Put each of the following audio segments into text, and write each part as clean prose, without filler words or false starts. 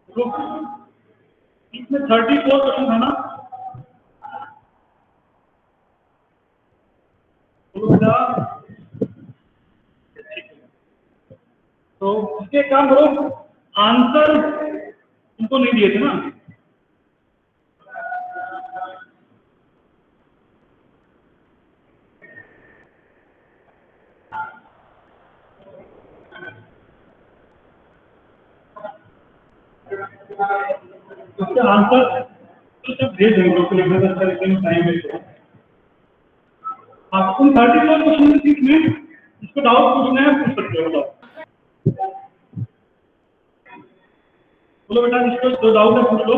तो इसमें 34 क्वेश्चन है ना? बोलो बेटा। तो इसके काम करो, आंसर तुमको नहीं दिए थे ना? उसके आंसर तो सब भेज देंगे लोग लिखने का, अच्छा लिखने में टाइम वेस्ट हो। आप उन 34 क्वेश्चन में इसको डाउट पूछना है, पूछ सकते हो। बोलो बेटा, इसको जो डाउट है पूछ लो।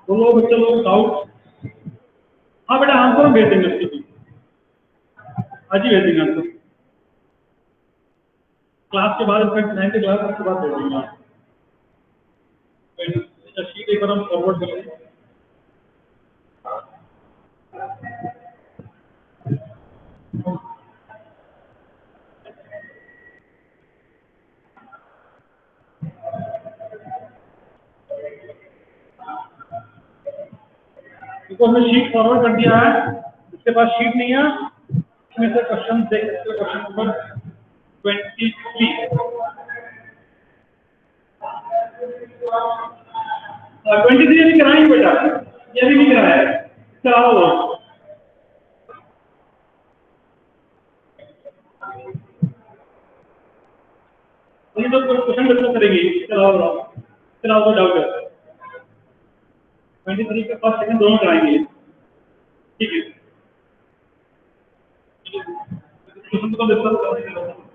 बोलो बच्चे लोग डाउट। हाँ बेटा, आंसर हम भेज देंगे उसके भी, आज ही भेज देंगे आंसर। क्लास के बाद, इनफैक्ट 9th क्लास के बाद भेज देंगे आप। शीट एक बार हम फॉरवर्ड कर लेंगे। इसको हमने शीट फॉरवर्ड कर दिया है। जिसके पास शीट नहीं है, इसमें से क्वेश्चन देख सकते हो। क्वेश्चन नंबर 23 23 अभी कराएंगे बेटा, ये भी नहीं कराया है। चलाओ ये तो क्वेश्चन डिस्कस करेंगे। चलाओ चलाओ, कोई डाउट है? 23 के फर्स्ट सेकंड दोनों कराएंगे, ठीक है? क्वेश्चन को डिस्कस करेंगे।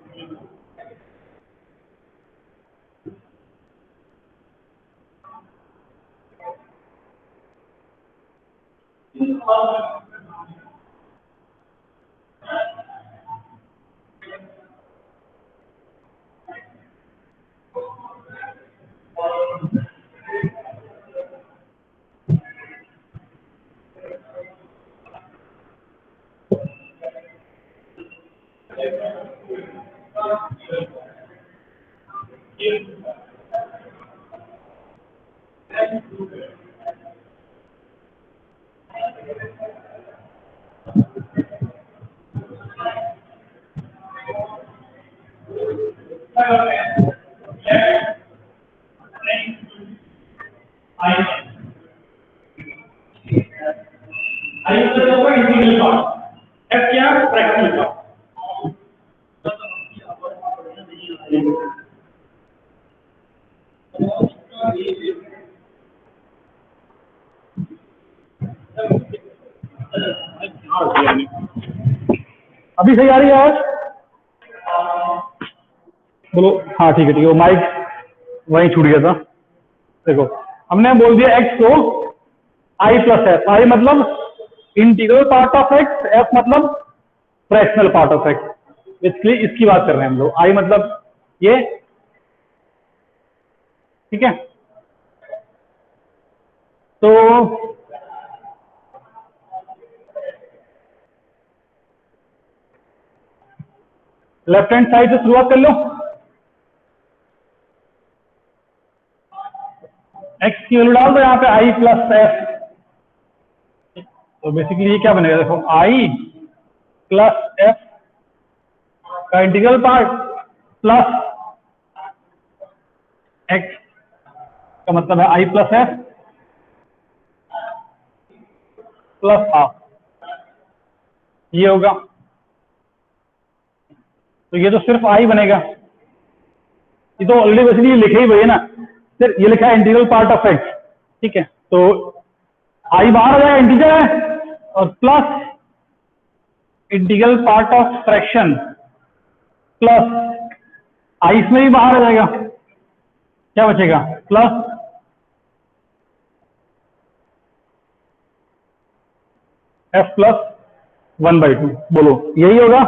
इंटीग्रल पार्ट एफ क्या फ्रैक्शनल पार्ट। अभी सही आ रही है आवाज? बोलो हाँ ठीक है। वो माइक वहीं छूट गया था। देखो, हमने बोल दिया एक्स को आई प्लस एफ। आई मतलब integral part of x, F मतलब fractional part of x. Basically इसकी बात कर रहे हैं हम लोग। आई मतलब ये, ठीक है? तो लेफ्ट हैंड साइड से शुरुआत कर लो। एक्स की वैल्यू डाल दो यहाँ पे आई प्लस एफ। तो बेसिकली ये क्या बनेगा? देखो, आई प्लस एफ का इंटीग्रल पार्ट प्लस एक्स का मतलब है आई प्लस एफ प्लस हाफ, ये होगा। तो ये तो सिर्फ आई बनेगा। ये तो ऑलरेडी बेसिकली लिखे ही हुए है ना, सिर्फ ये लिखा है इंटीग्रल पार्ट ऑफ एक्स, ठीक है? तो आई बाहर आ जाएगा, इंटीजर है, और plus integral part of fraction plus I इसमें भी बाहर आ जाएगा। क्या बचेगा? Plus F plus 1/2। बोलो यही होगा?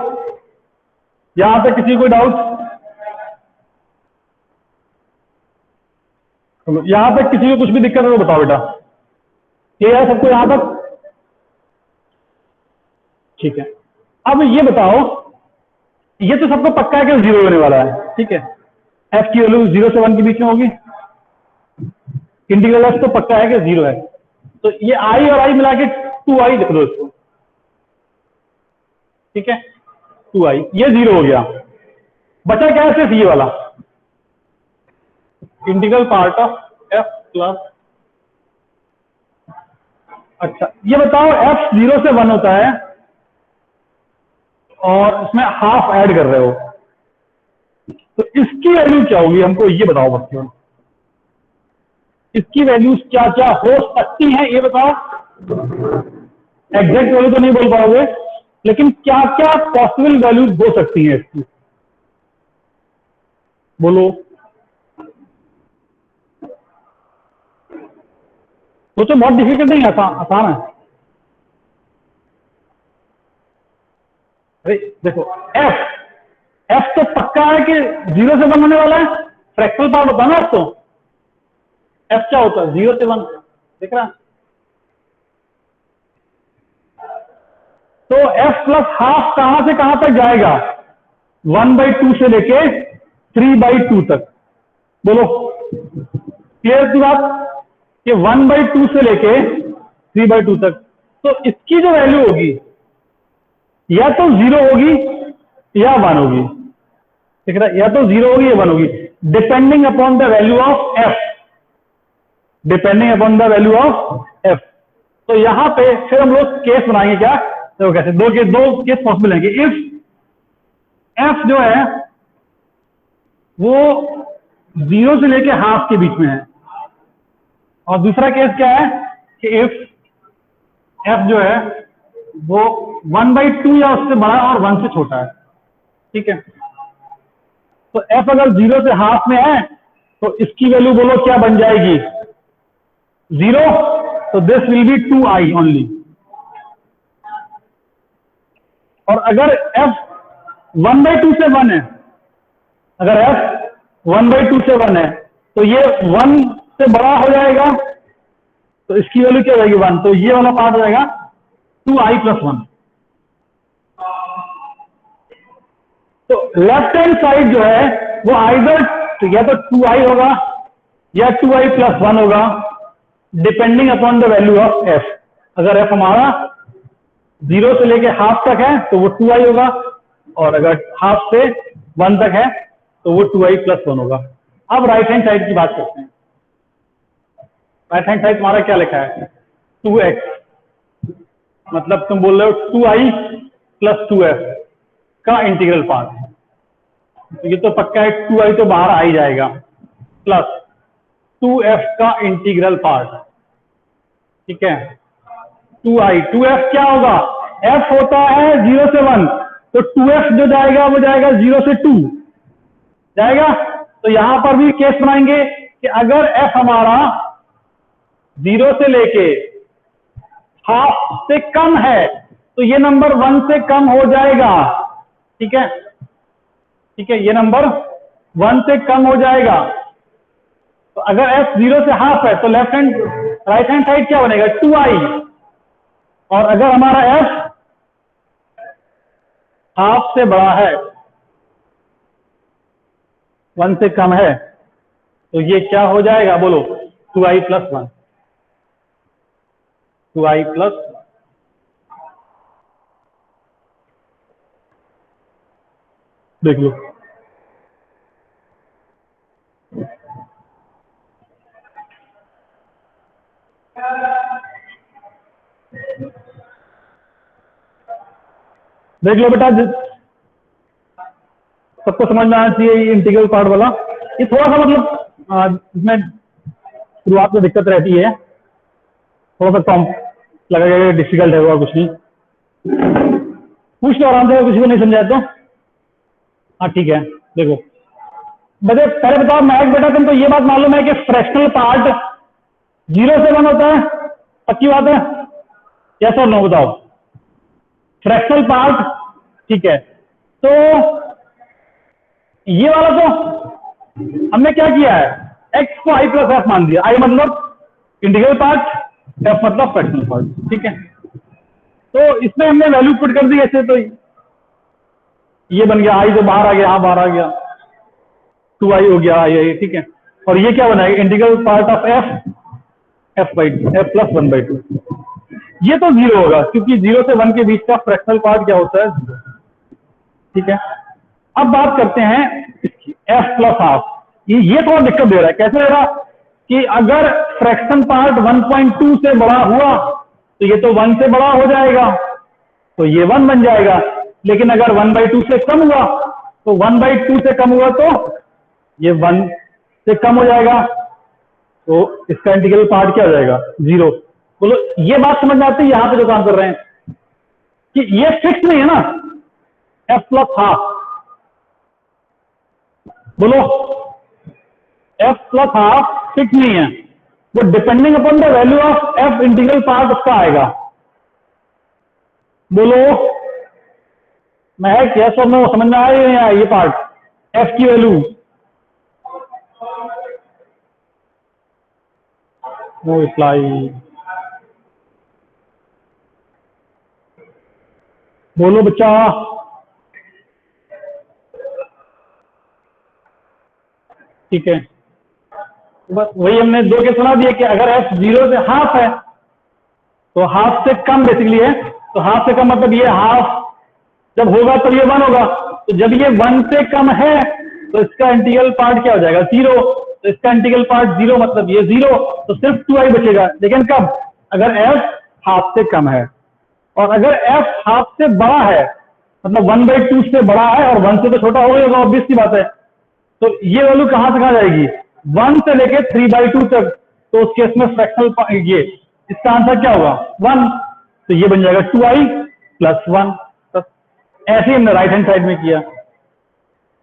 यहां पे किसी को डाउट? यहां पे किसी को कुछ भी दिक्कत है तो बताओ बेटा। क्लियर है सबको यहां तक? ठीक है, अब ये बताओ, ये तो सबको पक्का है कि जीरो होने वाला है, ठीक है, एफ की वैल्यू 0 से 1 के बीच में होगी, इंटीग्रल एफ तो पक्का है कि जीरो है, तो ये आई और आई मिला के 2i लिख दो इसको, ठीक है, 2i, ये जीरो हो गया, बचा क्या है सिर्फ ये वाला integral part of F plus, अच्छा ये बताओ एफ 0 से 1 होता है और इसमें हाफ ऐड कर रहे हो, तो इसकी वैल्यू क्या होगी हमको ये बताओ बच्चों, इसकी वैल्यूज क्या क्या हो सकती हैं ये बताओ, एग्जैक्ट वैल्यू तो नहीं बोल पाओगे लेकिन क्या क्या पॉसिबल वैल्यूज हो सकती हैं इसकी, बोलो, तो बहुत डिफिकल्ट नहीं, आसान है। अरे देखो एफ तो पक्का है कि 0 से 1 होने वाला है, फ्रैक्शनल पार्ट होता है ना एफ, तो एफ क्या होता है 0 से 1, देख रहा, तो एफ प्लस हाफ कहां से कहां तक जाएगा, 1/2 से लेके 3/2 तक, बोलो क्लियर की बात, कि 1/2 से लेके 3/2 तक, तो इसकी जो वैल्यू होगी या तो 0 होगी या 1 होगी, ठीक है, या तो 0 होगी या 1 होगी, depending upon the value of F, depending upon the value of F. तो यहां पे फिर हम लोग केस बनाएंगे, क्या तो कैसे, दो केस पॉसिबल है कि इफ एफ जो है वो 0 से लेके हाफ के बीच में है, और दूसरा केस क्या है कि इफ एफ जो है वो 1/2 या उससे बड़ा और 1 से छोटा है, ठीक है, तो एफ अगर 0 से हाफ में है तो इसकी वैल्यू बोलो क्या बन जाएगी, 0, तो this will B 2i only, और अगर एफ 1/2 से 1 है, अगर एफ 1/2 से 1 है तो ये 1 से बड़ा हो जाएगा, तो इसकी वैल्यू क्या हो जाएगी 1, तो ये वाला पार्ट हो जाएगा 2i + 1, तो लेफ्ट हैंड साइड जो है वो आइदर या तो 2i होगा या 2i + 1 होगा, depending upon the value of F. अगर एफ हमारा 0 से लेके हाफ तक है तो वो 2i होगा, और अगर हाफ से 1 तक है तो वो 2i + 1 होगा। अब राइट हैंड साइड की बात करते हैं, राइट हैंड साइड हमारा क्या लिखा है 2x, मतलब तुम बोल रहे हो 2i + 2f का इंटीग्रल पार्ट, तो ये तो पक्का है 2i तो बाहर आ ही जाएगा, प्लस 2f का इंटीग्रल पार्ट, ठीक है, 2f क्या होगा, f होता है 0 से 1, तो 2f जो जाएगा वो जाएगा 0 से 2 जाएगा, तो यहां पर भी केस बनाएंगे कि अगर f हमारा 0 से लेके हाफ से कम है तो ये नंबर 1 से कम हो जाएगा, ठीक है, ठीक है, ये नंबर 1 से कम हो जाएगा, तो अगर f 0 से हाफ है तो राइट हैंड साइड क्या बनेगा 2i, और अगर हमारा f हाफ से बड़ा है 1 से कम है तो ये क्या हो जाएगा बोलो 2i + 1, 2i + देख लो, देख लो बेटा, सबको समझ में आना चाहिए ये इंटीग्रल पार्ट वाला, ये थोड़ा सा मतलब इसमें शुरुआत में दिक्कत रहती है, थोड़ा सा कॉम लगेगा, डिफिकल्ट है, और कुछ नहीं, पूछ लो आराम से, अगर किसी को नहीं समझाया तो, हाँ ठीक है। देखो बच्चे पहले बताओ महक बेटा, तुमको ये बात मालूम है कि फ्रैक्शनल पार्ट 0 से 1 होता है, पक्की बात है, यस और नो बताओ, फ्रैक्शनल पार्ट, ठीक है, तो ये वाला तो हमने क्या किया है, x को i + f मान दिया, i मतलब इंटीग्रल पार्ट, f मतलब फ्रैक्शनल पार्ट, ठीक है, तो इसमें हमने वैल्यू पुट कर दी ऐसे, तो ये बन गया आई, तो बाहर आ गया, हाँ बाहर आ गया, 2i हो गया आई, ठीक है। और ये क्या बनाएगा, integral part of F plus 1/2। ये तो जीरो होगा, क्योंकि 0 से 1 के बीच का फ्रैक्शनल पार्ट क्या होता है, 0, ठीक है। अब बात करते हैं एफ प्लस हाफ। ये थोड़ा दिक्कत दे रहा है, कैसे दे रहा, कि अगर फ्रैक्शन पार्ट 1.2 से बड़ा हुआ तो ये तो 1 से बड़ा हो जाएगा, तो ये 1 बन जाएगा। लेकिन अगर 1/2 से कम हुआ, तो 1/2 से कम हुआ तो ये 1 से कम हो जाएगा, तो इसका इंटीग्रल पार्ट क्या हो जाएगा, 0। बोलो ये बात समझ में आती है यहां पे जो काम कर रहे हैं, कि ये फिक्स नहीं है ना, एफ प्लस हाफ। बोलो एफ प्लस हाफ फिक्स नहीं है, वो depending upon the value of F integral part उसका आएगा। बोलो मैं क्या सब में समझ में आया या ये पार्ट एफ की वैल्यू, वो स्लाइड, बोलो बच्चा, ठीक है। बस वही हमने दो के सुना दिया कि अगर एफ 0 से हाफ है तो हाफ से कम बेसिकली है, तो हाफ से कम मतलब ये हाफ जब होगा तब ये 1 होगा, तो जब ये 1 से कम है तो इसका इंटीग्रल पार्ट क्या हो जाएगा, 0। तो इसका इंटीग्रल पार्ट 0 मतलब ये 0, तो सिर्फ 2i बचेगा। लेकिन कब, अगर एफ हाफ से कम है, और अगर एफ हाफ से बड़ा है, मतलब 1/2 से बड़ा है और 1 से तो छोटा हो गया, ऑब्वियस सी बात है, तो ये वैल्यू कहां से कहां जाएगी, 1 से लेके 3/2 तक। तो उस केस में फ्रैक्शनल ये इसका आंसर क्या होगा, 1। तो ये बन जाएगा 2i प्लस 1। ऐसे ही हमने राइट हैंड साइड में किया,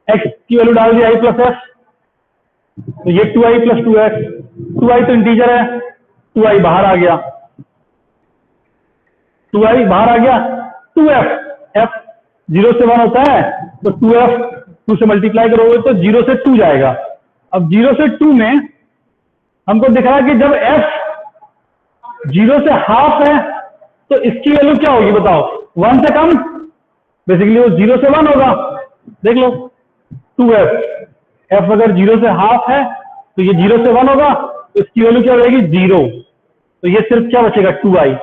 x की वैल्यू डाल दी i प्लस एफ, तो ये 2i प्लस 2x, 2i तो इंटीजर है, 2i बाहर आ गया, 2i बाहर आ गया, 2f, f 0 से 1 होता है, तो 2f 2 से मल्टीप्लाई करोगे तो 0 से 2 जाएगा। अब 0 से 2 में हमको दिख रहा है कि जब f 0 से हाफ है तो इसकी वैल्यू क्या होगी बताओ, 1 से कम, बेसिकली वो 0 से 1 होगा। देख लो 2f, f अगर 0 से हाफ है तो ये 0 से 1 होगा, तो इसकी वैल्यू क्या हो जाएगी, 0। तो ये सिर्फ क्या बचेगा, 2i।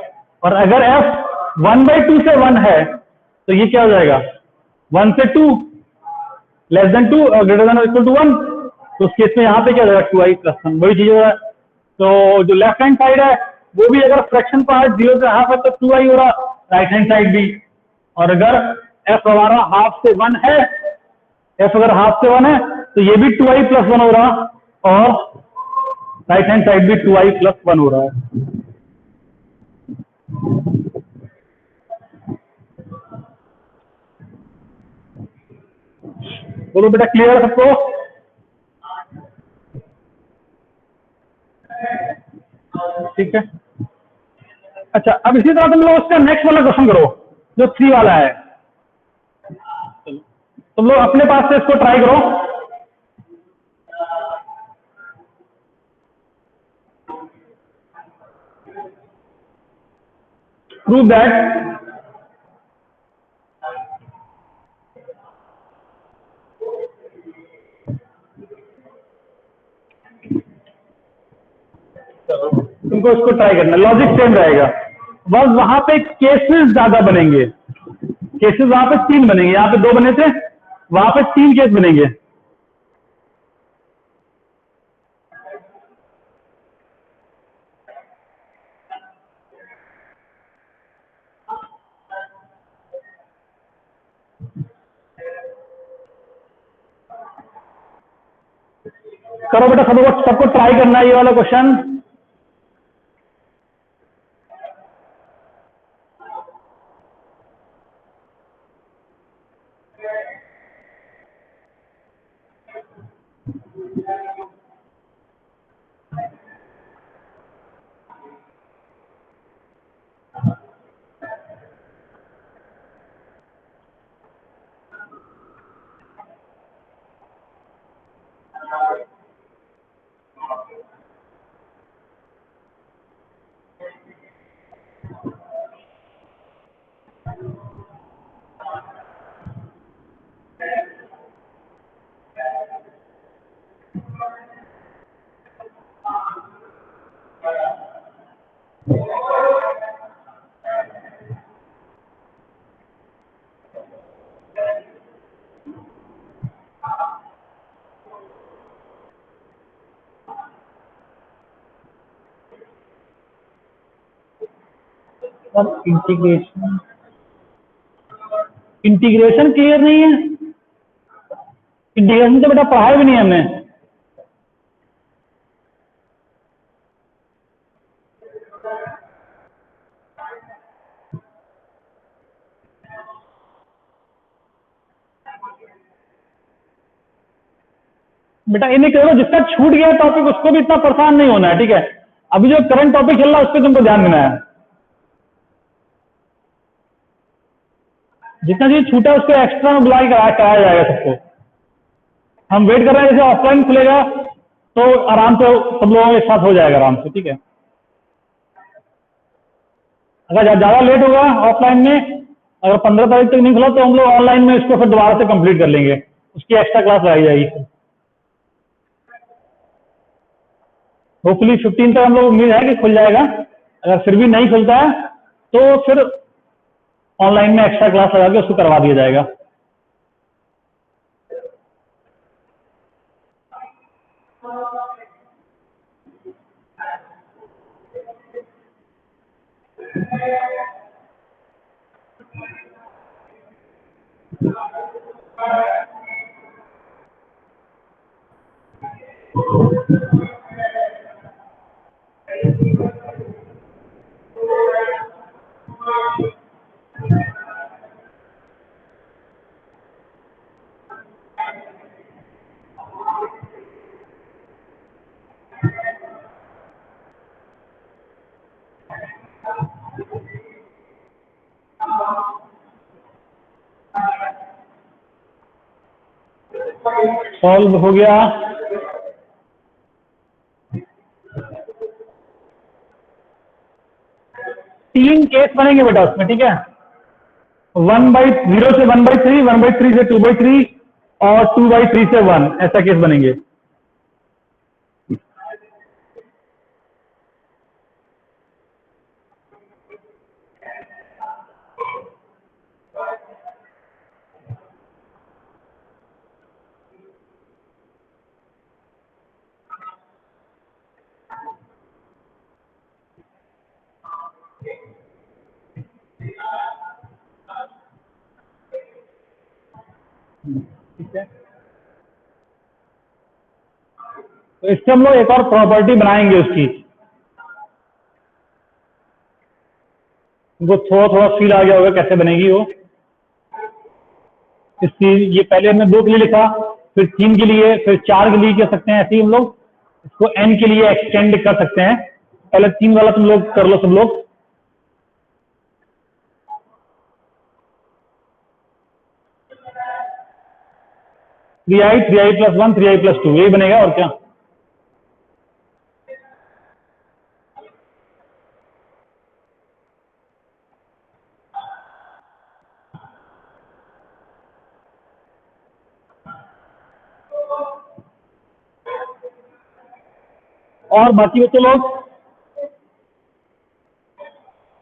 और अगर f 1/2 से 1 है तो ये क्या हो जाएगा, 1 से 2, लेस देन 2 और ग्रेटर देन इक्वल टू 1। तो उस केस में यहाँ पे क्या हो जाएगा, 2i प्लस 1, वही चीज है। तो जो लेफ्ट हैंड साइड है वो भी अगर फ्रैक्शन पार्ट 0 से हाफ है तो 2i हो रहा, राइट हैंड साइड भी। और अगर f हमारा हाफ से 1 है, f अगर हाफ से 1 है तो ये भी 2i प्लस 1 हो रहा, और राइट हैंड साइड भी 2i प्लस 1 हो रहा है। बोलो बेटा क्लियर है सबको, ठीक है। अच्छा अब इसी तरह तुम लोग उसका नेक्स्ट वाला क्वेश्चन करो जो 3 वाला है, तुम लोग अपने पास से इसको ट्राई करो। प्रूव दैट तुमको इसको ट्राई करना, लॉजिक सेम रहेगा, बस वहां पे केसेस ज्यादा बनेंगे। केसेस वहां पे 3 बनेंगे, यहाँ पे 2 बने थे, वहां पे 3 केस बनेंगे। करो बेटा, सबको ट्राई करना है ये वाला क्वेश्चन। अब इंटीग्रेशन इंटीग्रेशन क्लियर नहीं है। इंटीग्रेशन तो बेटा पढ़ाया भी नहीं हमने। बेटा इन्हें कहो जिसका छूट गया टॉपिक उसको भी इतना परेशान नहीं होना है, ठीक है। अभी जो करंट टॉपिक चल रहा है उस पर तुमको ध्यान देना है। जितना चीज छूटा है उसको एक्स्ट्रा में बुलाई कराया जाएगा सबको। हम वेट कर रहे हैं, जैसे ऑफलाइन खुलेगा तो आराम से सब लोगों के साथ हो जाएगा आराम से, ठीक है। अगर ज्यादा लेट होगा ऑफलाइन में, अगर 15 तारीख तक नहीं खुला तो हम लोग ऑनलाइन में इसको फिर दोबारा से कंप्लीट कर लेंगे, उसकी एक्स्ट्रा क्लास लगाई जाएगी। होपफुली 15 तक हम लोग उम्मीद है कि खुल जाएगा। अगर फिर भी नहीं खुलता है तो फिर ऑनलाइन में एक्स्ट्रा क्लास लगा के उसको करवा दिया जाएगा। सॉल्व हो गया। तीन केस बनेंगे बेटा उसमें, ठीक है। 1/0 से 1/3, 1/3 से 2/3 और 2/3 से 1, ऐसा केस बनेंगे। ठीक है, तो इससे हम लोग एक और प्रॉपर्टी बनाएंगे उसकी। उनको थोड़ा थोड़ा फील आ गया होगा कैसे बनेगी वो। इसकी ये पहले हमने 2 के लिए लिखा, फिर 3 के लिए, फिर 4 के लिए कर सकते हैं। ऐसे ही हम लोग इसको n के लिए एक्सटेंड कर सकते हैं। पहले 3 वाला तुम लोग कर लो सब लोग। 3i 3i+1 3i+2 यही बनेगा और क्या। और बाकी बच्चे लोग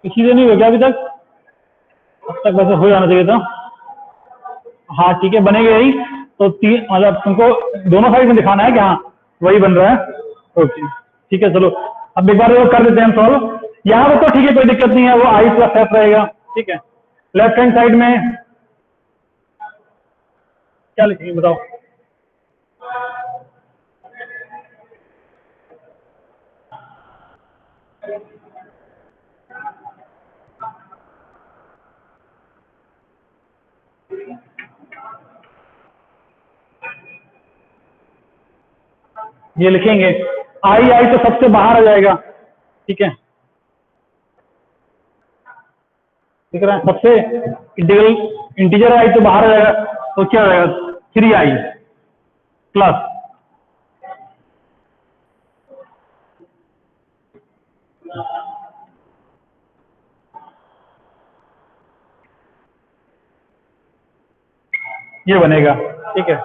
किसी से नहीं हो गया अभी तक? अब तक वैसे हो जाना चाहिए था। हाँ ठीक है, बनेगा यही। तो 3 मतलब तुमको दोनों साइड में दिखाना है कि हाँ वही बन रहा है। ओके ठीक है, चलो अब एक बार वो कर देते हैं हम सॉल्व। यहाँ पर तो ठीक है, कोई दिक्कत नहीं है, वो i+f रहेगा, ठीक है। लेफ्ट हैंड साइड में क्या लिखेंगे बताओ? ये लिखेंगे आई तो सबसे बाहर आ जाएगा, ठीक है। ठीक है, सबसे इंटीजर आई तो बाहर आ जाएगा, तो क्या हो जाएगा 3i प्लस ये बनेगा, ठीक है।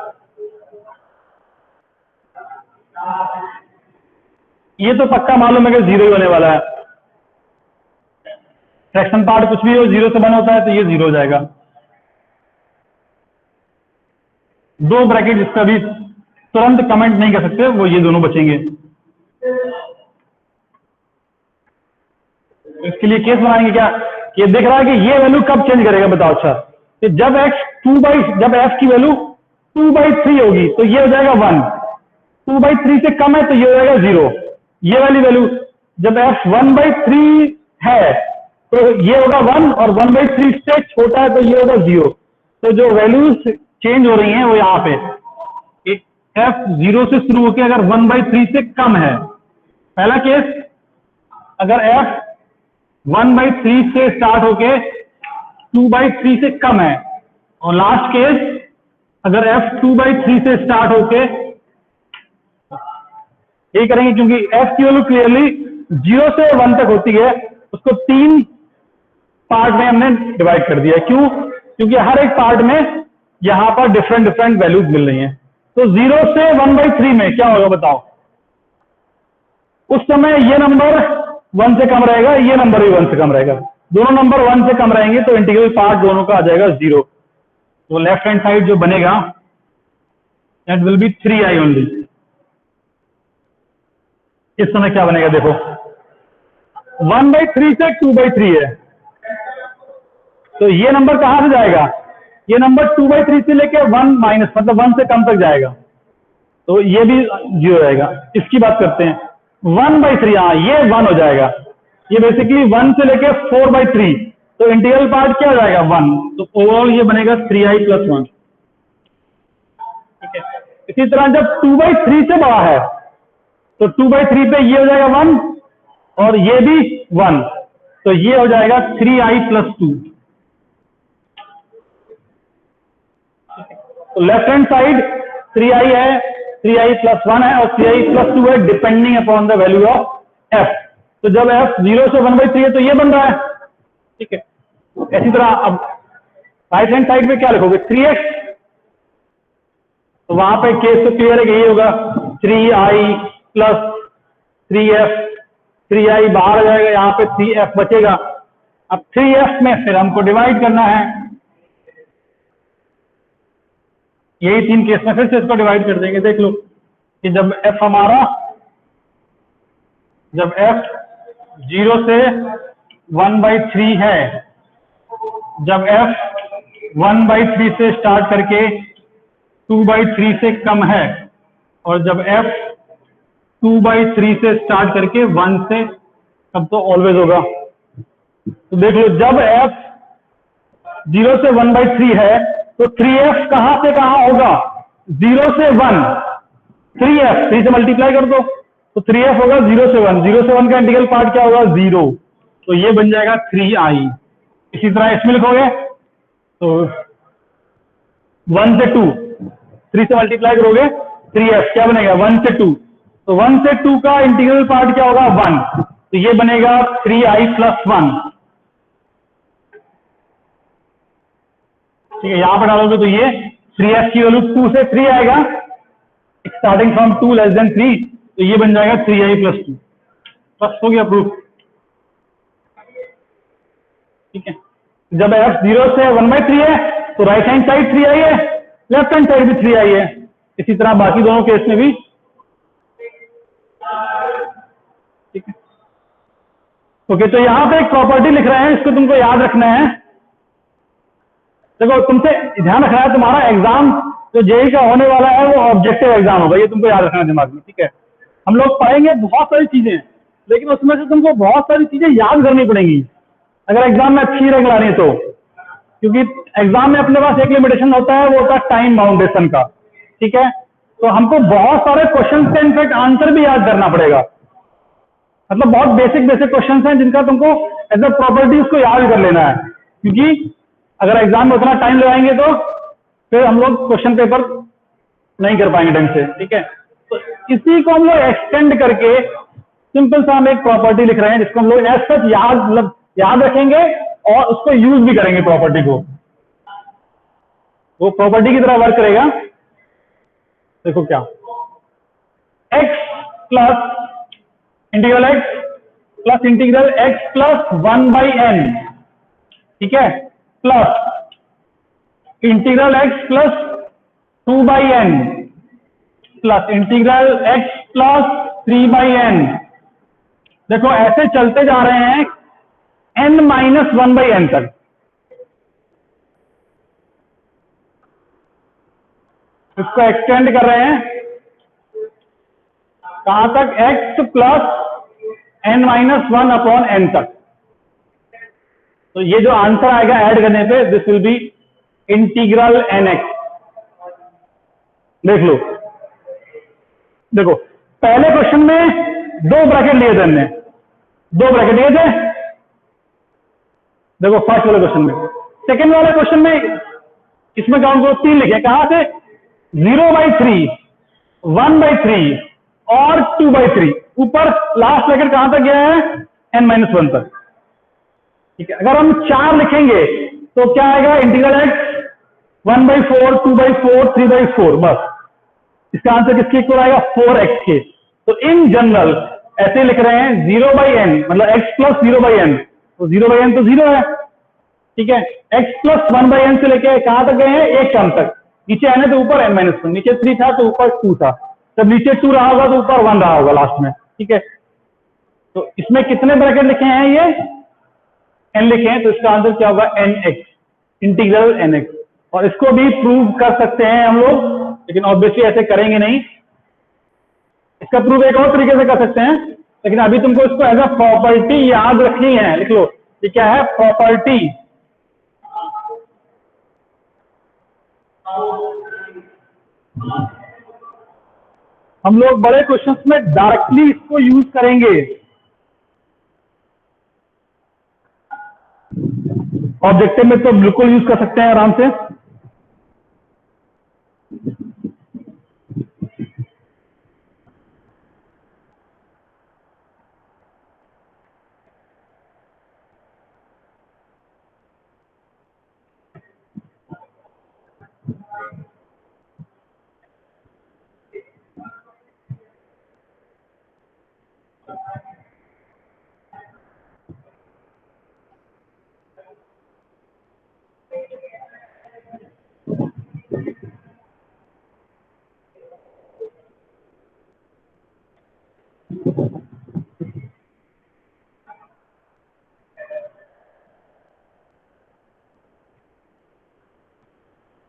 ये तो पक्का मालूम है कि 0 ही होने वाला है। फ्रैक्शन पार्ट कुछ भी हो 0 से 1 होता है तो ये 0 हो जाएगा। दो ब्रैकेट इसका भी तुरंत कमेंट नहीं कर सकते, वो ये दोनों बचेंगे। इसके लिए केस बनाएंगे क्या, ये दिख रहा है कि ये वैल्यू कब चेंज करेगा बताओ। अच्छा, कि जब जब f की वैल्यू 2/3 होगी तो ये हो जाएगा 1, 2/3 से कम है तो ये हो जाएगा 0। ये वाली वैल्यू जब f 1/3 है तो ये होगा 1, और 1/3 से छोटा है तो ये होगा 0। तो जो वैल्यूज चेंज हो रही हैं वो यहाँ पे f 0 से शुरू होकर अगर 1/3 से कम है, पहला केस अगर f 1/3 से स्टार्ट होके 2/3 से कम है, और लास्ट केस अगर f 2/3 से स्टार्ट होके, यही करेंगे क्योंकि f की वैल्यू क्लियरली 0 से 1 तक होती है, उसको 3 पार्ट में हमने डिवाइड कर दिया। क्यों? क्योंकि हर एक पार्ट में यहां पर डिफरेंट वैल्यूज मिल रही हैं। तो 0 से 1/3 में क्या होगा बताओ, उस समय ये नंबर 1 से कम रहेगा, ये नंबर भी 1 से कम रहेगा, दोनों नंबर 1 से कम रहेंगे तो इंटीग्रल पार्ट दोनों का आ जाएगा 0। तो लेफ्ट हैंड साइड जो बनेगा that will be 3i only. इस समय क्या बनेगा देखो, 1/3 से 2/3 है, तो ये नंबर कहां से जाएगा, ये नंबर 2/3 से लेके 1 माइनस मतलब 1 से कम तक जाएगा, तो ये भी 0 जाएगा। इसकी बात करते हैं 1/3, हाँ ये 1 हो जाएगा, ये बेसिकली 1 से लेके 4/3, तो इंटीग्रल पार्ट क्या हो जाएगा 1, तो ओवरऑल ये बनेगा 3i + 1। ठीक है, इसी तरह जब 2/3 से बड़ा है तो 2/3 पे ये हो जाएगा 1 और ये भी 1, तो ये हो जाएगा 3i + 2। तो लेफ्ट हैंड साइड 3i है, 3i + 1 है और 3i + 2 है depending upon the value of f। तो जब f 0 से 1/3 है तो ये बन रहा है। ठीक है, इसी तरह अब राइट हैंड साइड में क्या लिखोगे 3x, तो वहां पे केस तो क्लियर है कि ये होगा 3i + 3f, 3i बाहर आ जाएगा, यहाँ पे 3f बचेगा। अब 3f में फिर हमको डिवाइड करना है, यही 3 केस में फिर से इसको डिवाइड कर देंगे। देख लो कि जब f हमारा जब f 0 से 1/3 है, जब f 1/3 से स्टार्ट करके 2/3 से कम है, और जब f 2/3 से स्टार्ट करके 1 से कम, तो ऑलवेज होगा। तो देख लो जब f 0 से 1/3 है तो 3f कहां से कहां होगा, 0 से 1, 3f 3 से मल्टीप्लाई कर दो तो 3f होगा 0 से 1, 0 से 1 का इंटीग्रल पार्ट क्या होगा 0, तो ये बन जाएगा 3i। इसी तरह इसमें लिखोगे तो 1 से 2, 3 से मल्टीप्लाई करोगे 3f क्या बनेगा 1 से 2, तो 1 से 2 का इंटीग्रल पार्ट क्या होगा 1, तो ये बनेगा 3i + 1। ठीक है, यहां पर डालोगे तो ये 3f की वैल्यू 2 से 3 आएगा, स्टार्टिंग फ्रॉम 2 लेस देन 3, तो ये बन जाएगा 3i + 2। बस हो गया प्रूफ। ठीक है, जब f 0 से 1/3 है तो राइट हैंड साइड 3i है, लेफ्ट हैंड साइड भी 3i है। इसी तरह बाकी दोनों केस में भी। ठीक है, ओके, तो यहां पे एक प्रॉपर्टी लिख रहे हैं, इसको तुमको याद रखना है। देखो तुमसे ध्यान रखना है, तुम्हारा एग्जाम जो जेई का होने वाला है वो ऑब्जेक्टिव एग्जाम होगा, ये तुमको याद रखना है दिमाग में। ठीक है, हम लोग पढ़ेंगे बहुत सारी चीजें, लेकिन उसमें से तुमको बहुत सारी चीजें याद करनी पड़ेंगी अगर एग्जाम में अच्छी रैंक लानी तो, क्योंकि एग्जाम में अपने पास एक लिमिटेशन होता है, वो होता है टाइम बाउंडेशन का। ठीक है, तो हमको बहुत सारे क्वेश्चन के इनफेक्ट आंसर भी याद करना पड़ेगा, मतलब बहुत बेसिक क्वेश्चन हैं जिनका तुमको एज अ प्रॉपर्टी उसको याद कर लेना है, क्योंकि अगर एग्जाम में उतना टाइम लगाएंगे तो फिर हम लोग क्वेश्चन पेपर नहीं कर पाएंगे ढंग से। ठीक है, तो इसी को हम लोग एक्सटेंड करके सिंपल सा हम एक प्रॉपर्टी लिख रहे हैं जिसको हम लोग एज सच याद रखेंगे और उसको यूज भी करेंगे प्रॉपर्टी को। वो प्रॉपर्टी की तरह वर्क करेगा। देखो क्या, x + integral x plus integral x plus 1/n, ठीक है, plus integral x plus 2/n plus integral x plus 3/n। देखो ऐसे चलते जा रहे हैं n माइनस 1/n तक। इसको एक्सटेंड कर रहे हैं कहां तक, x plus n minus 1/n तक। तो ये जो आंसर आएगा ऐड करने पे, this will B integral nx। देख लो, देखो पहले क्वेश्चन में 2 ब्रैकेट लिए थे हमने, 2 ब्रैकेट लिए थे, देखो फर्स्ट वाले क्वेश्चन में। सेकंड वाले क्वेश्चन में इसमें काउंट करो 3 लिखे, कहां से, 0/3, 1/3 और 2/3। ऊपर लास्ट ब्रैकेट कहां तक गया है, n-1 तक, ठीक है। अगर हम 4 लिखेंगे तो क्या आएगा, इंटीग्रल x 1/4, 2/4, 3/4, बस। इसका आंसर किसके इक्वल आएगा, 4x के। तो इन जनरल ऐसे लिख रहे हैं 0/n, मतलब x प्लस 0/n, तो 0/n तो 0 है, ठीक है। x प्लस 1/n से लेके कहां तक गए हैं, एक टर्म तक। नीचे n है तो ऊपर n-1, नीचे 3 था तो ऊपर 2 था, जब नीचे 2 रहा होगा तो ऊपर 1 रहा होगा लास्ट में, ठीक है। तो इसमें कितने ब्रैकेट लिखे हैं, ये n लिखे हैं, तो इसका आंसर क्या होगा, nx, इंटीग्रल nx। और इसको भी प्रूव कर सकते हैं हम लोग, लेकिन ऑब्वियसली ऐसे करेंगे नहीं। इसका प्रूव एक और तरीके से कर सकते हैं, लेकिन अभी तुमको इसको एज अ प्रॉपर्टी याद रखनी है। लिख लो, ये क्या है, प्रॉपर्टी। हम लोग बड़े क्वेश्चंस में डायरेक्टली इसको यूज करेंगे, ऑब्जेक्टिव में तो बिल्कुल यूज कर सकते हैं आराम से।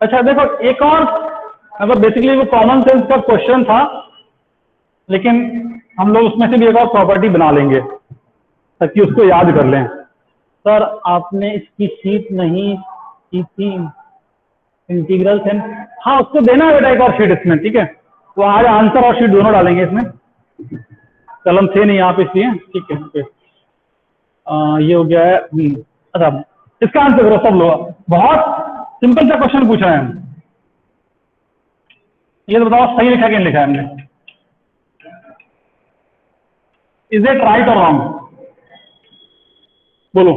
अच्छा देखो, एक और, मतलब बेसिकली वो कॉमन सेंस का क्वेश्चन था, लेकिन हम लोग उसमें से भी एक और प्रॉपर्टी बना लेंगे ताकि उसको याद कर लें। सर आपने इसकी शीट नहीं की थी, इंटीग्रल सेंस, हाँ उसको देना है बेटा एक और शीट इसमें, ठीक है। वो आज आंसर और शीट दोनों डालेंगे इसमें, कलम थे नहीं आप इसलिए, ठीक है। ओके, ये हो गया है। अच्छा, इसका आंसर करो सब लोग, बहुत सिंपल सा क्वेश्चन पूछ रहे हैं हम। ये तो बताओ सही लिखा कि नहीं लिखा है हमने, इज इट राइट और रॉन्ग, बोलो।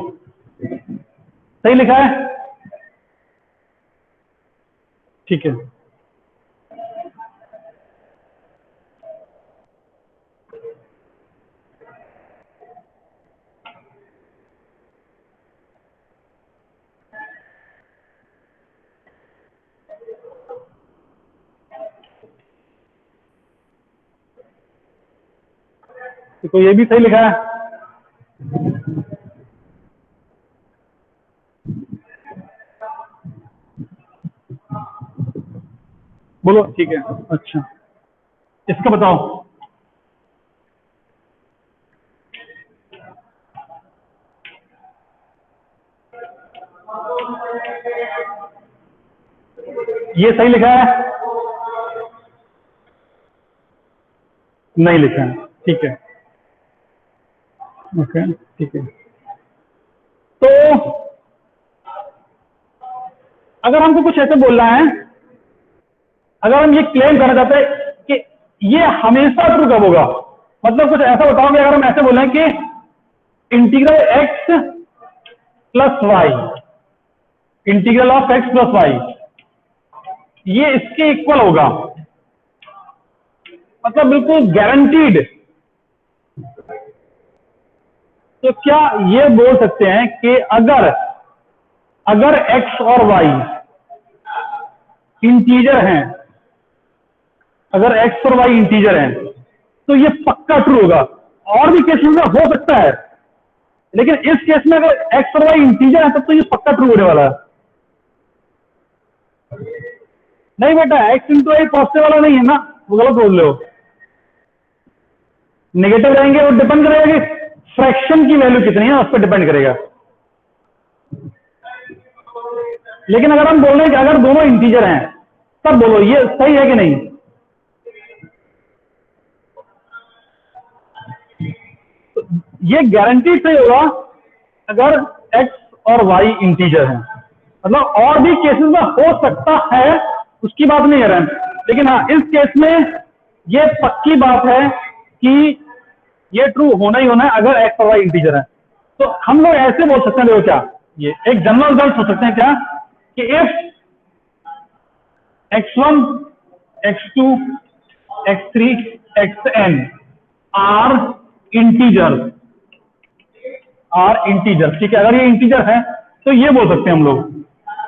सही लिखा है, ठीक है। तो ये भी सही लिखा है, बोलो, ठीक है। अच्छा, इसका बताओ। ये सही लिखा है, नहीं लिखा है, ठीक है। ओके, ठीक है। तो अगर हमको कुछ ऐसे बोलना है, अगर हम ये क्लेम करना चाहते हैं कि ये हमेशा ट्रू कब होगा, मतलब कुछ ऐसा बताओगे, अगर हम ऐसे बोले कि integral x plus y, integral of x plus y, ये इसके इक्वल होगा, मतलब बिल्कुल गारंटीड, तो क्या ये बोल सकते हैं कि अगर x और y इंटीजर हैं, अगर x और y इंटीजर हैं तो ये पक्का ट्रू होगा। और भी केसेस में हो सकता है, लेकिन इस केस में अगर x और y इंटीजर है तब तो ये पक्का ट्रू होने वाला है। नहीं बेटा, x इंटू वाई पॉजिटिव वाला नहीं है ना, वो गलत बोल रहे हो। नेगेटिव रहेंगे, वो डिपेंड करेगा कि फ्रैक्शन की वैल्यू कितनी है, उस पर डिपेंड करेगा। लेकिन अगर हम बोल रहे हैं कि अगर दोनों इंटीजर हैं तब बोलो ये सही है कि नहीं। तो ये गारंटी सही होगा अगर x और y इंटीजर हैं। मतलब और भी केसेस में हो सकता है, उसकी बात नहीं कर रहे हैं, लेकिन हाँ इस केस में ये पक्की बात है कि ये ट्रू होना ही होना है अगर x और y इंटीजर है। तो हम लोग ऐसे बोल सकते हैं, देखो क्या ये एक जनरल रिजल्ट हो सकते हैं क्या कि if x1 x2 x3 xn are integer, ठीक है। अगर ये इंटीजर है तो ये बोल सकते हैं हम लोग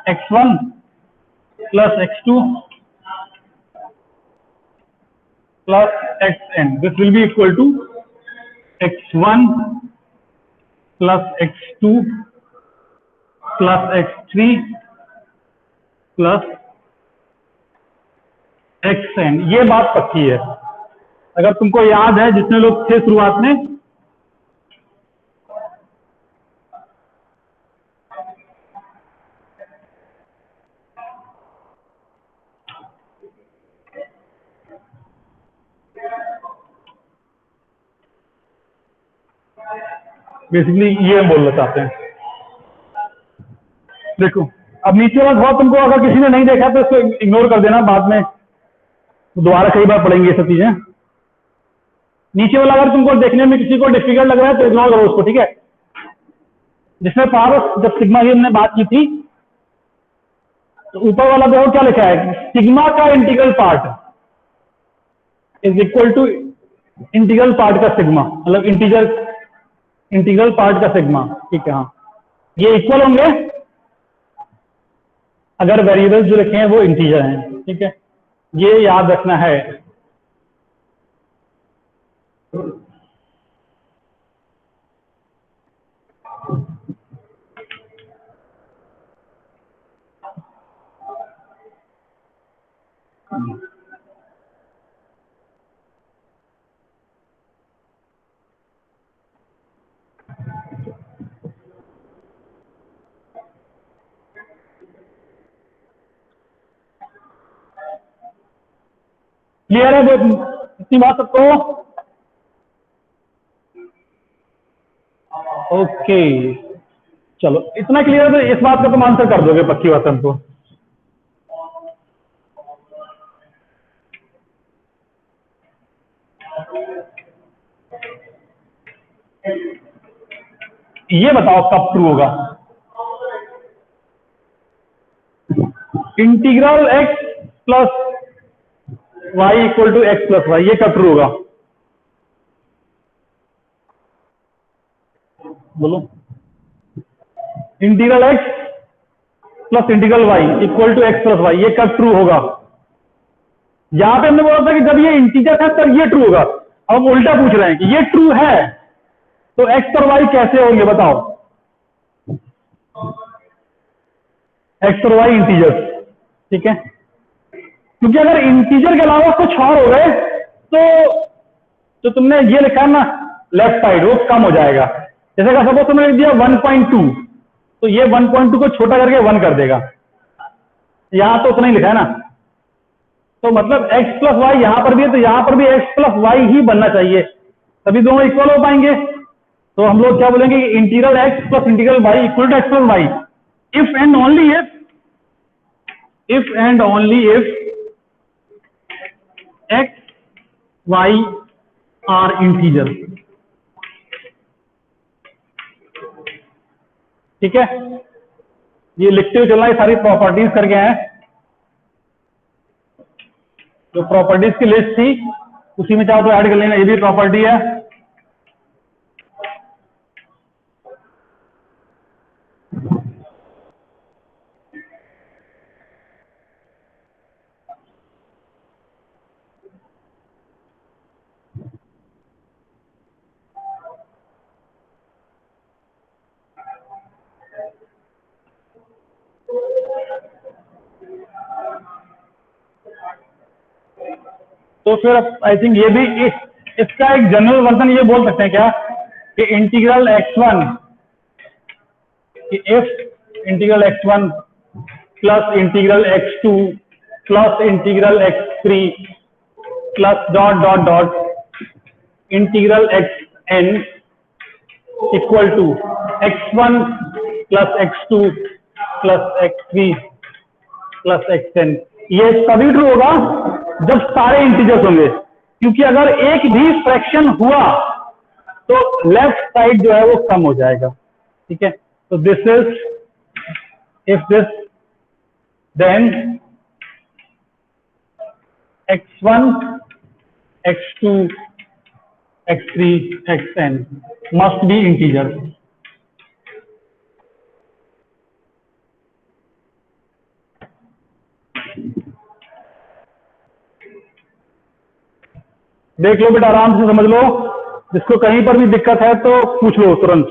x1 plus x2 plus xn, this will be equal to x1 plus x2 plus x3 plus xn। ये बात पक्की है। अगर तुमको याद है, जितने लोग थे शुरुआत में, बेसिकली ये हम बोलना चाहते हैं। देखो अब नीचे वाला थोड़ा तुमको अगर किसी ने नहीं देखा तो इसको इग्नोर कर देना, बाद में दोबारा कई बार पढ़ेंगे ये सब चीजें। नीचे वाला अगर तुमको देखने में किसी को डिफिकल्ट लग रहा है तो इग्नोर करो उसको, ठीक है। जिसमें पावर जब सिग्मा की हमने बात की थी तो ऊपर वाला देखो क्या लिखा है, सिग्मा का integral part is equal to integral part का सिग्मा, मतलब इंटीग्रल पार्ट का सिग्मा, ठीक है। हाँ ये इक्वल होंगे अगर वेरिएबल्स जो लिखे हैं वो इंटीजर हैं, ठीक है। ये याद रखना है। क्लियर है इतनी बात सबको? ओके चलो, इतना क्लियर है तो इस बात का तुम आंसर कर दोगे पक्की बात हमको। ये बताओ कब ट्रू होगा? Integral x plus y equal to x plus y, ये कब ट्रू होगा? बोलो। Integral x plus integral y equal to x plus y, ये कब ट्रू होगा? यहां पे हमने बोला था कि जब ये इंटीजर है तब ये ट्रू होगा। अब हम उल्टा पूछ रहे हैं कि ये ट्रू है तो x और y कैसे होंगे बताओ? x और y इंटीजर, ठीक है। क्योंकि अगर इंटीजर के अलावा कुछ और हो गए तो तुमने ये लिखा ना लेफ्ट साइड, वो कम हो जाएगा। जैसे कि सपोज तुमने लिख दिया 1.2 तो ये 1.2 को छोटा करके 1 कर देगा। यहां तो उतना ही लिखा है ना, तो मतलब x प्लस वाई यहां पर भी है तो यहां पर भी x प्लस वाई ही बनना चाहिए, तभी दोनों इक्वल हो पाएंगे। तो हम लोग क्या बोलेंगे कि integral x plus integral y equal to x plus y if and only if x y are integer, ठीक है। ये लिखते हुए चलना, ये सारी प्रॉपर्टीज करके हैं, जो प्रॉपर्टीज की लिस्ट थी उसी में चाहो तो ऐड कर लेना, ये भी प्रॉपर्टी है। तो फिर आई थिंक ये भी इसका एक जनरल वर्जन ये बोल सकते हैं क्या कि integral x1 if integral x1 plus integral x2 plus integral x3 plus dot dot dot integral xn equal to x1 plus x2 plus x3 plus xn। ये तभी ट्रू होगा जब सारे इंटीजर्स होंगे, क्योंकि अगर एक भी फ्रैक्शन हुआ तो लेफ्ट साइड जो है वो कम हो जाएगा। ठीक है, तो this is if this then x1 x2 x3 xn must be integer। देख लो बेटा, आराम से समझ लो, जिसको कहीं पर भी दिक्कत है तो पूछ लो तुरंत।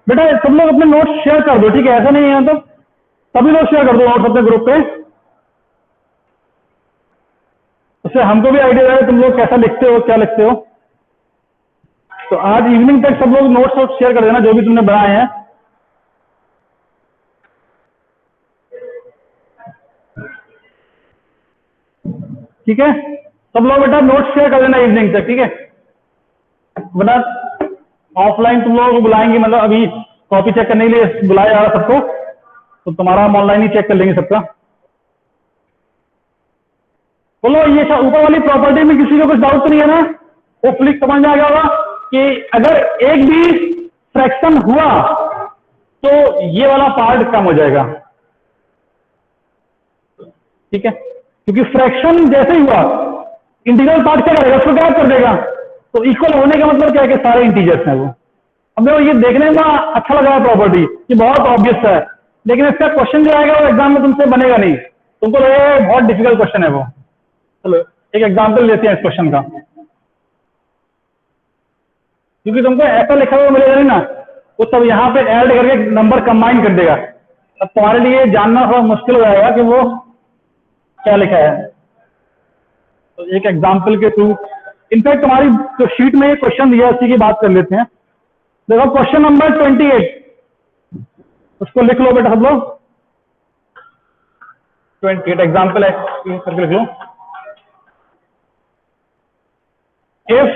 बेटा सब लोग अपने नोट्स शेयर कर दो, ठीक है, ऐसा नहीं है तो सभी लोग शेयर कर दो नोट्स अपने ग्रुप पे, उससे हमको भी आइडिया है तुम लोग कैसा लिखते हो, क्या लिखते हो। तो आज इवनिंग तक सब लोग नोट्स शेयर कर देना जो भी तुमने बनाए हैं। ठीक है, सब लोग बेटा नोट्स शेयर कर देना इवनिंग तक, ठीक है। बेटा ऑफलाइन तुम लोगों को बुलाएंगे, मतलब अभी कॉपी चेक करने के लिए बुलाया जा रहा सबको, तो तुम्हारा हम ऑनलाइन ही चेक कर लेंगे सबका। बोलो ये ऊपर वाली प्रॉपर्टी में किसी को कुछ डाउट तो नहीं है ना? वो फ्लिक समझ में आ गया होगा कि अगर एक भी फ्रैक्शन हुआ तो ये वाला पार्ट कम हो जाएगा। ठीक है, क्योंकि फ्रैक्शन जैसे ही हुआ इंटीग्रल पार्ट क्या करेगा, उसको क्या कर देगा, तो इक्वल होने का मतलब क्या है कि सारे इंटीजर्स हैं वो। अब देखो ये देखने में अच्छा लग रहा है प्रॉपर्टी, ये बहुत ऑब्वियस है, लेकिन इसका क्वेश्चन जो आएगा वो एग्जाम में तुमसे बनेगा नहीं, तुमको लगेगा बहुत डिफिकल्ट क्वेश्चन है वो। चलो एक एग्जाम्पल लेते हैं इस क्वेश्चन का, क्योंकि तुमको ऐसा लिखा हुआ मिलेगा नहीं ना, वो सब यहाँ पे ऐड करके नंबर कंबाइन कर देगा, अब तुम्हारे लिए जानना थोड़ा मुश्किल हो जाएगा कि वो क्या लिखा है। तो एक एग्जाम्पल के थ्रू, इनफैक्ट तुम्हारी जो शीट में ये क्वेश्चन दिया उसी की बात कर लेते हैं। देखो क्वेश्चन नंबर 28, उसको लिख लो बेटा सब लोग। 28 एग्जाम्पल है करके लिख लो। इफ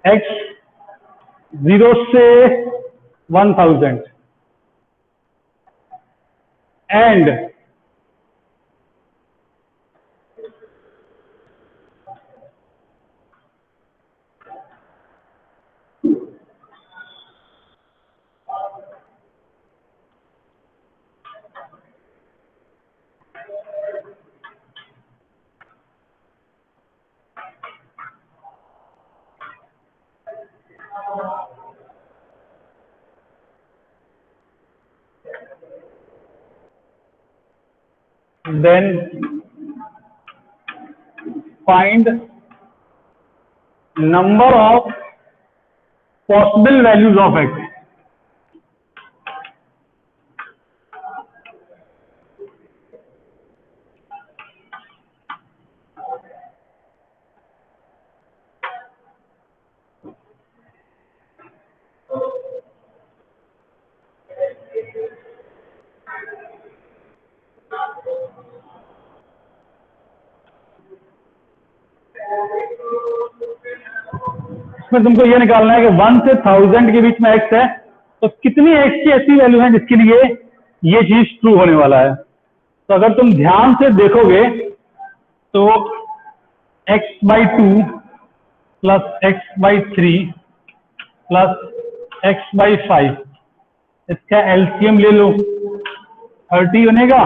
x 0 से 1000 and then find number of possible values of x। इसमें तुमको ये निकालना है कि 1 से 1000 के बीच में x है, तो कितनी x की ऐसी वैल्यू है जिसके लिए ये चीज ट्रू होने वाला है। तो अगर तुम ध्यान से देखोगे तो x/2 plus x/3 plus x/5, इसका एलसीएम ले लो, 30 बनेगा,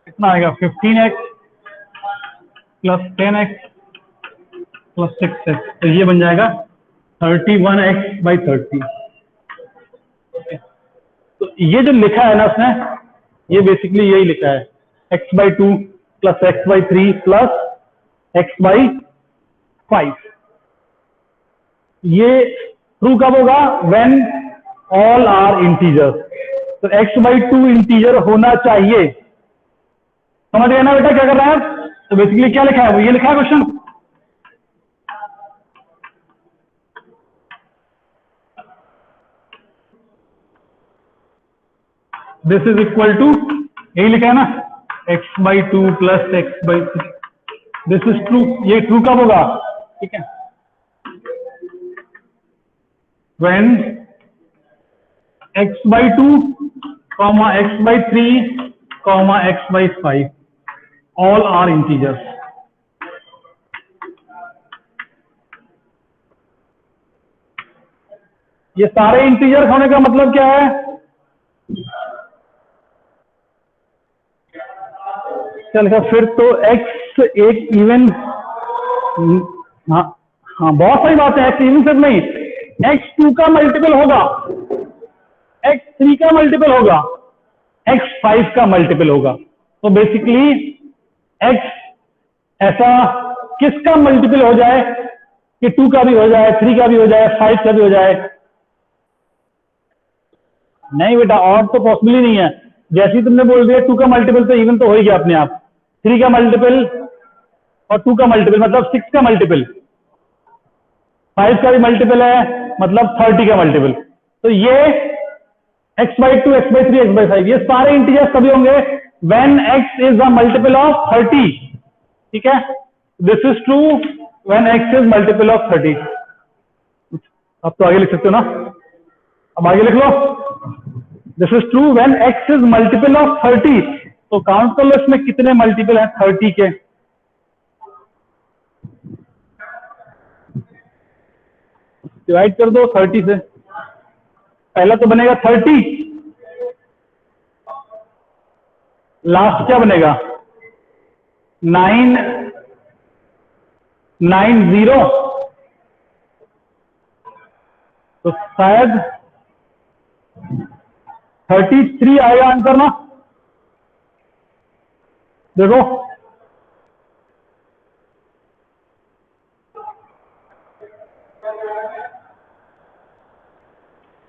कितना आएगा 15x plus 10x plus 6x, तो ये बन जाएगा 31x/30। तो ये जो लिखा है ना उसने, ये बेसिकली यही लिखा है, x/2 plus x/3 plus x/5। ये ट्रू कब होगा, व्हेन ऑल आर इंटीजर। तो x/2 इंटीजर होना चाहिए। समझ गए ना बेटा क्या कर रहा है? तो बेसिकली क्या लिखा है, वो ये लिखा है question. This is equal to, यही लिखा है ना, x/2 plus x/3। This is true, ये ट्रू कब होगा? ठीक है, when x/2, x/3, x/5 all are integers। ये सारे इंटीजर होने का मतलब क्या है? चल फिर तो x एक इवन, हाँ हाँ बहुत सही बात है, x इवन सिर्फ नहीं, x2 का मल्टीपल होगा, x3 का मल्टीपल होगा, x5 का मल्टीपल होगा। तो बेसिकली x ऐसा किसका मल्टीपल हो जाए कि 2 का भी हो जाए, 3 का भी हो जाए, 5 का भी हो जाए? नहीं बेटा, और तो पॉसिबल ही नहीं है। जैसे ही तुमने बोल दिया 2 का मल्टीपल तो इवन तो हो ही गया अपने आप। 3 का मल्टीपल और 2 का मल्टीपल मतलब 6 का मल्टीपल, 5 का भी मल्टीपल है मतलब 30 का मल्टीपल। तो ये x/2, x/3, x/5 ये सारे इंटीजर्स तभी होंगे when x is a multiple of 30। ठीक है, this is true when x is multiple of 30। अब तो आगे लिख सकते हो ना, अब आगे लिख लो, this is true when x is multiple of 30। तो काउंट कर लो इसमें कितने मल्टीपल हैं 30 के। डिवाइड कर दो 30 से, पहला तो बनेगा 30, लास्ट क्या बनेगा 990। तो शायद 33 आएगा आंसर ना। देखो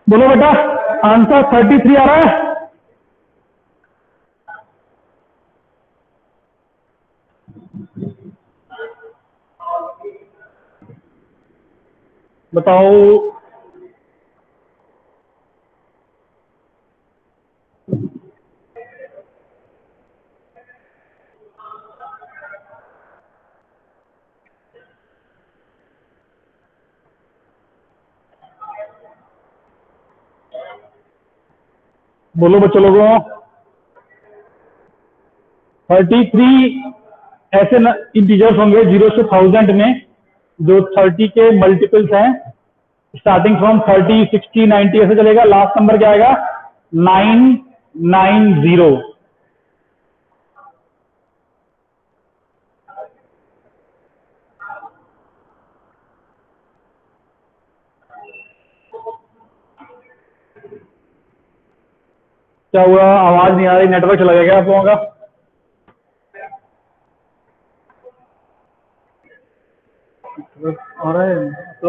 बोलो बेटा, आंसर 33 आ रहा है? बताओ। बोलो बच्चों लोगों, 33 ऐसे इंटीजर्स होंगे 0 से 1000 में जो 30 के मल्टीपल्स हैं। स्टार्टिंग फ्रॉम 30, 60, 90 ऐसे चलेगा, लास्ट नंबर क्या आएगा 990। क्या हुआ, आवाज नहीं आ रही, नेटवर्क चला गया क्या आप लोगों का? आ रहा है तो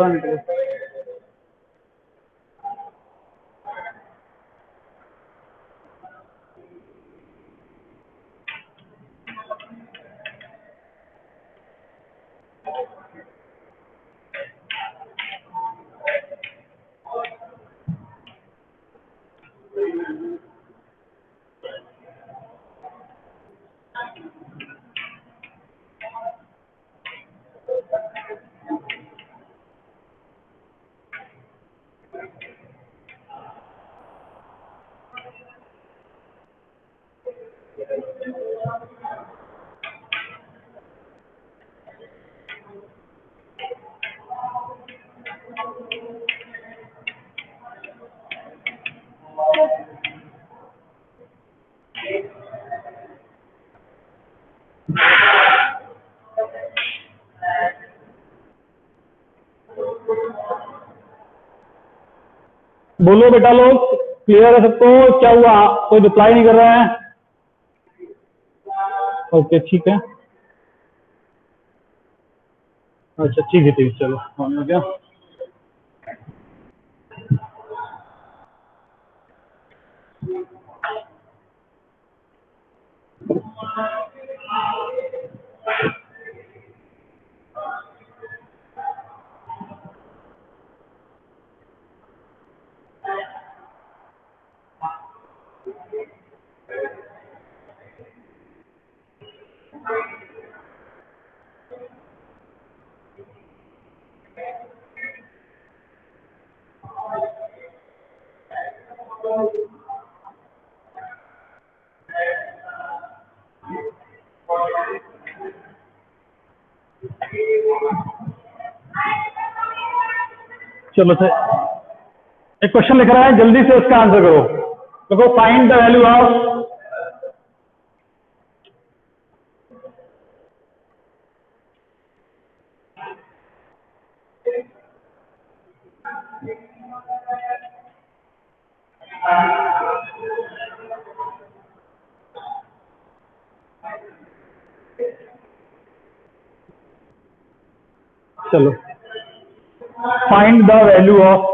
बोलो बेटा लोग, क्लियर है सबको? क्या हुआ, कोई रिप्लाई नहीं कर रहा है? ओके ठीक है, अच्छा ठीक है चलो हो गया। चलो सर, एक क्वेश्चन लिख रहा है, जल्दी से उसका आंसर करो। देखो, फाइंड द वैल्यू ऑफ चलो, फाइंड द वैल्यू ऑफ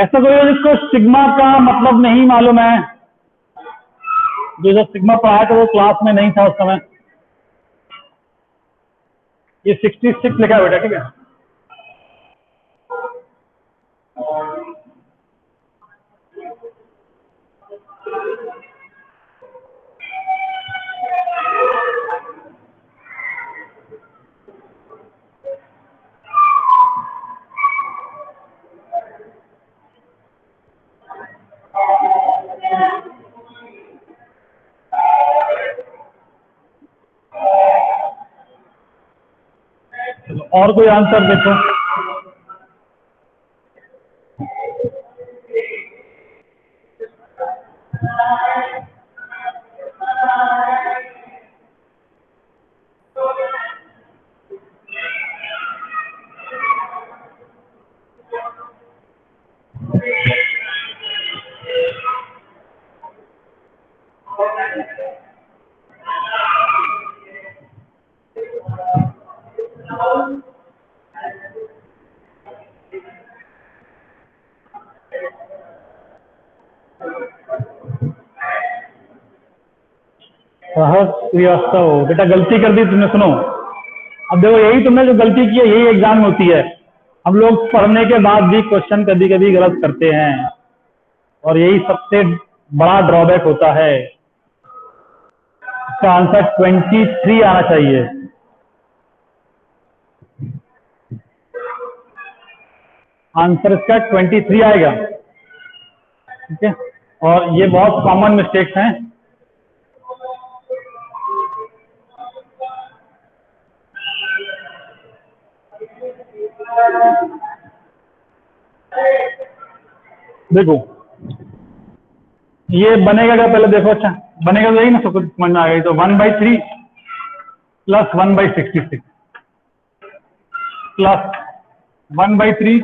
ऐसा कोई है जिसको सिग्मा का मतलब नहीं मालूम है? जो सिग्मा पढ़ाया था वो क्लास में नहीं था उस समय। ये 66 लिखा है बेटा, ठीक है। चलो, और कोई आंसर देखो। सहज श्रीवास्तव, बेटा गलती कर दी तुमने, सुनो। अब देखो, यही तुमने जो गलती की है यही एग्जाम में होती है। हम लोग पढ़ने के बाद भी क्वेश्चन कभी कभी गलत करते हैं, और यही सबसे बड़ा ड्रॉबैक होता है। इसका आंसर 23 आना चाहिए। आंसर इसका 23 आएगा, ठीक है। और ये बहुत कॉमन मिस्टेक्स हैं। देखो, ये बनेगा क्या पहले देखो। अच्छा बनेगा तो यही ना, सब कुछ समझ में आ गई। तो 1/3 प्लस 1/66 प्लस 1/3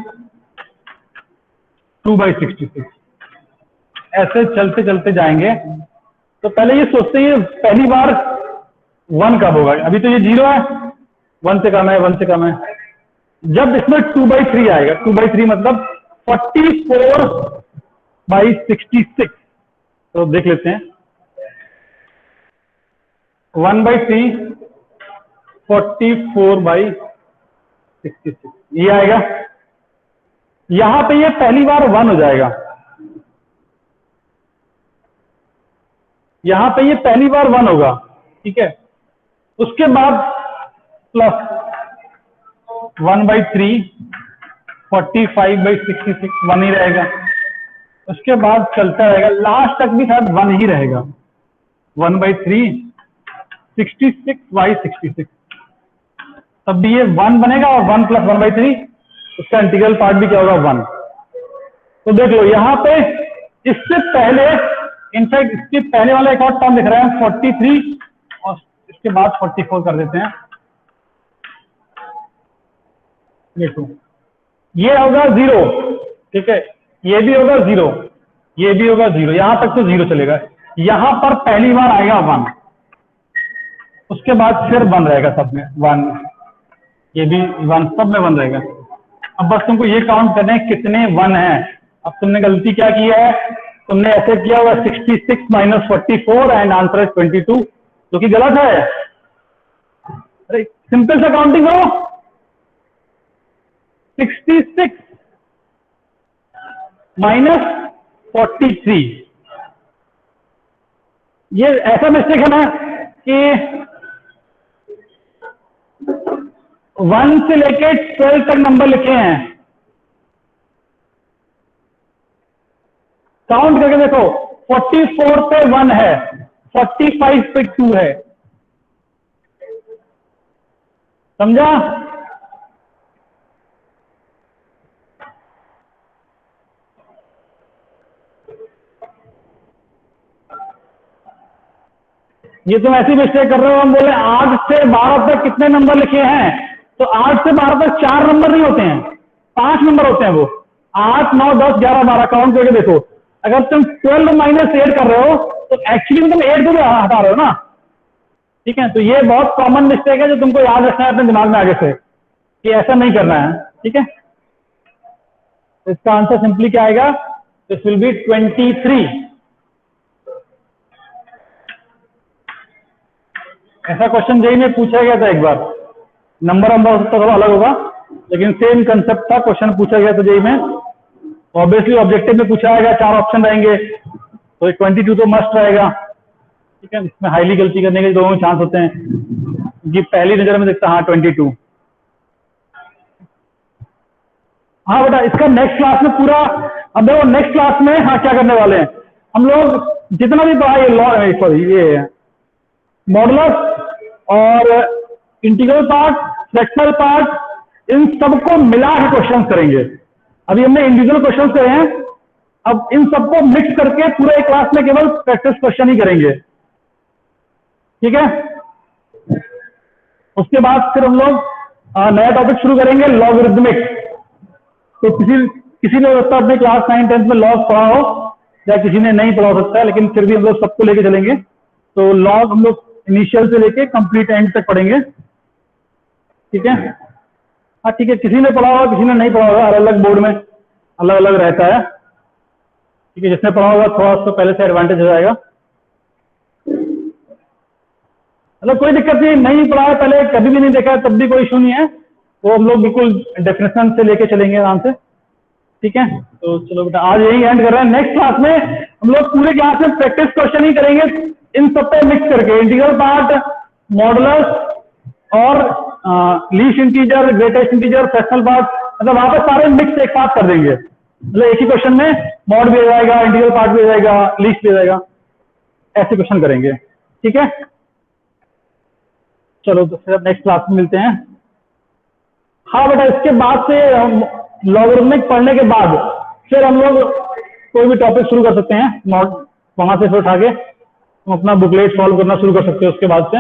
2/66, ऐसे चलते चलते जाएंगे। तो पहले ये सोचते हैं पहली बार 1 कब होगा। अभी तो ये 0 है, 1 से कम है, 1 से कम है। जब इसमें 2/3 आएगा, 2/3 मतलब 44/66। तो देख लेते हैं, 1/3 44/66 ये आएगा। यहां पे ये पहली बार 1 हो जाएगा, यहां पे ये पहली बार 1 होगा, ठीक है। उसके बाद प्लस 1/3 45/66 1 ही रहेगा। उसके बाद चलता रहेगा, लास्ट तक भी शायद 1 ही रहेगा। 1/3 66/66, तब भी ये 1 बनेगा, और 1 प्लस 1/3 उसका इंटीग्रल पार्ट भी क्या होगा, 1। तो देख लो यहाँ पे इससे पहले, इनफैक्ट इसके पहले वाला एक और टर्म दिख रहा है 43, और इसके बाद 44 कर देते हैं। देखो ये होगा 0, ठीक है, ये भी होगा 0, ये भी होगा 0, यहां तक तो 0 चलेगा। यहां पर पहली बार आएगा 1, उसके बाद फिर 1 रहेगा सब में 1, ये भी 1, सब में 1 रहेगा। अब बस तुमको ये काउंट करना है कितने 1 हैं। अब तुमने गलती क्या की है, तुमने ऐसे किया हुआ 66 - 44 एंड आंसर 22, जो कि गलत है। अरे सिंपल सा काउंटिंग करो, 66 - 43। ये ऐसा मिस्टेक है ना कि 1 से लेके 12 तक नंबर लिखे हैं। काउंट करके देखो, 44 पे 1 है, 45 पे 2 है, समझा? ये तुम ऐसी मिस्टेक कर रहे हो, हम बोले 8 से 12 तक कितने नंबर लिखे हैं, तो 8 से 12 तक 4 नंबर नहीं होते हैं, 5 नंबर होते हैं वो। 8, 9, 10, 11, 12 काउंट करके देखो। अगर तुम 12 माइनस 8 कर रहे हो तो एक्चुअली में तुम 8 को भी हटा रहे हो ना, ठीक है? तो ये बहुत कॉमन मिस्टेक है जो तुमको याद रखना है अपने दिमाग में आगे से, कि ऐसा नहीं करना है, ठीक है? तो इसका आंसर सिंपली क्या आएगा? This will B 23। ऐसा क्वेश्चन जेई में पूछा गया था एक बार, नंबर हो सकता थोड़ा अलग होगा, लेकिन सेम कंसेप्ट था, क्वेश्चन पूछा गया था जेई में। ऑब्वियसली ऑब्जेक्टिव में पूछा जाएगा, 4 ऑप्शन रहेंगे, तो 22 तो मस्ट रहेगा, ठीक है? इसमें हाईली गलती करने के दोनों चांस होते हैं, क्योंकि पहली नजर में देखता हाँ 22। हाँ बेटा, इसका नेक्स्ट क्लास में पूरा, अब देखो नेक्स्ट क्लास में हाँ क्या करने वाले हैं हम लोग, जितना भी पढ़ा ये मॉडुलस और इंटीग्रल पार्ट, फ्रैक्शनल पार्ट, इन सबको मिला के क्वेश्चन करेंगे। अभी हमने इंडिविजुअल क्वेश्चन करे हैं, अब इन सबको मिक्स करके पूरे एक क्लास में केवल प्रैक्टिस क्वेश्चन ही करेंगे, ठीक है? उसके बाद फिर हम लोग नया टॉपिक शुरू करेंगे, लॉगरिथमिक। तो किसी ने लगता है अपने क्लास 9, 10 में लॉग पढ़ा हो, या किसी ने नहीं पढ़ा हो सकता है, लेकिन फिर भी हम लोग सबको लेके चलेंगे। तो लॉग हम लोग इनिशियल से लेके कंप्लीट एंड तक पढ़ेंगे, ठीक है? हाँ ठीक है, किसी ने पढ़ा होगा किसी ने नहीं पढ़ा होगा, अलग अलग बोर्ड में अलग अलग रहता है, ठीक है? जिसने पढ़ा होगा थोड़ा सा पहले से एडवांटेज हो जाएगा, मतलब कोई दिक्कत नहीं, नहीं पढ़ा है पहले, कभी भी नहीं देखा है, तब भी कोई इशू नहीं है, वो हम लोग बिल्कुल डेफिनेशन से लेके चलेंगे आराम से, ठीक है? तो चलो बेटा आज यही एंड कर रहे हैं। नेक्स्ट क्लास में हम लोग पूरे क्लास में प्रैक्टिस क्वेश्चन ही करेंगे, इन सब पे मिक्स करके, इंटीग्रल पार्ट, मॉडुलस और least integer, greatest integer, fractional part, मतलब वहां पर सारे मिक्स एक साथ कर देंगे, मतलब एक ही क्वेश्चन में मॉड भी आ जाएगा, इंटीग्रल पार्ट भी आ जाएगा, लीस्ट भी आ जाएगा, ऐसे क्वेश्चन करेंगे, ठीक है? चलो तो फिर नेक्स्ट क्लास में मिलते हैं। हाँ बेटा, इसके बाद से लॉगरिथमिक पढ़ने के बाद फिर हम लोग कोई भी टॉपिक शुरू कर सकते हैं, नोट वहां से फिर उठा के तुम अपना बुकलेट सॉल्व करना शुरू कर सकते हो उसके बाद से।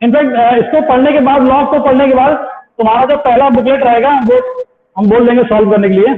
इनफैक्ट इसको पढ़ने के बाद, लॉग को पढ़ने के बाद तुम्हारा जो पहला बुकलेट रहेगा वो हम बोल देंगे सॉल्व करने के लिए,